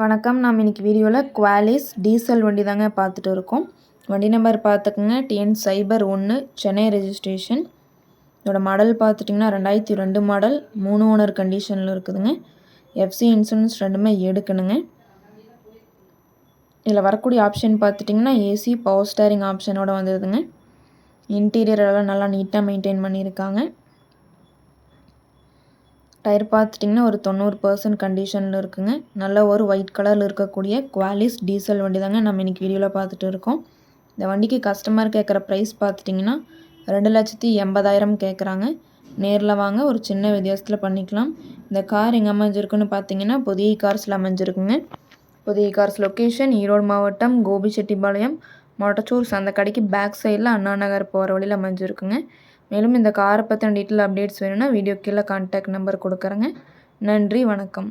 வணக்கம். நாம் இன்னைக்கு வீடியோவில் குவாலிஸ் டீசல் வண்டி தாங்க பார்த்துட்டு இருக்கோம். வண்டி நம்பர் பார்த்துக்குங்க TN சைபர் 1 சென்னை ரெஜிஸ்ட்ரேஷன். இதோட மாடல் பார்த்துட்டிங்கன்னா 2002 மாடல், 3 ஓனர் கண்டிஷனில் இருக்குதுங்க. FC இன்சூரன்ஸ் ரெண்டுமே எடுக்கணுங்க. இதில் வரக்கூடிய ஆப்ஷன் பார்த்துட்டிங்கன்னா AC பவர் ஸ்டேரிங் ஆப்ஷனோட வந்ததுங்க. இன்டீரியர் எல்லாம் நல்லா நீட்டாக மெயின்டைன் பண்ணியிருக்காங்க. டயர் பார்த்துட்டிங்கன்னா ஒரு 90% கண்டிஷனில் இருக்குங்க. நல்ல ஒரு ஒயிட் கலரில் இருக்கக்கூடிய குவாலிஸ் டீசல் வண்டி தாங்க நம்ம இன்றைக்கி வீடியோவில் பார்த்துட்டு இருக்கோம். இந்த வண்டிக்கு கஸ்டமர் கேட்குற ப்ரைஸ் பார்த்துட்டிங்கன்னா 2,80,000 கேட்குறாங்க. நேரில் வாங்க, ஒரு சின்ன வித்தியாசத்தில் பண்ணிக்கலாம். இந்த கார் எங்கே அமைஞ்சிருக்குன்னு பார்த்தீங்கன்னா புதிய கார்ஸில் அமைஞ்சிருக்குங்க. புதிய கார்ஸ் லொக்கேஷன் ஈரோடு மாவட்டம் கோபிச்செட்டிப்பாளையம் மொட்டச்சூர் அந்த கடைக்கு பேக் சைடில் அண்ணா நகர் போகிற வழியில் அமைஞ்சிருக்குங்க. மேலும் இந்த காரை பற்றின டீட்டெயில் அப்டேட்ஸ் வேணும்னா வீடியோ கீழே கான்டாக்ட் நம்பர் கொடுக்குறேங்க. நன்றி, வணக்கம்.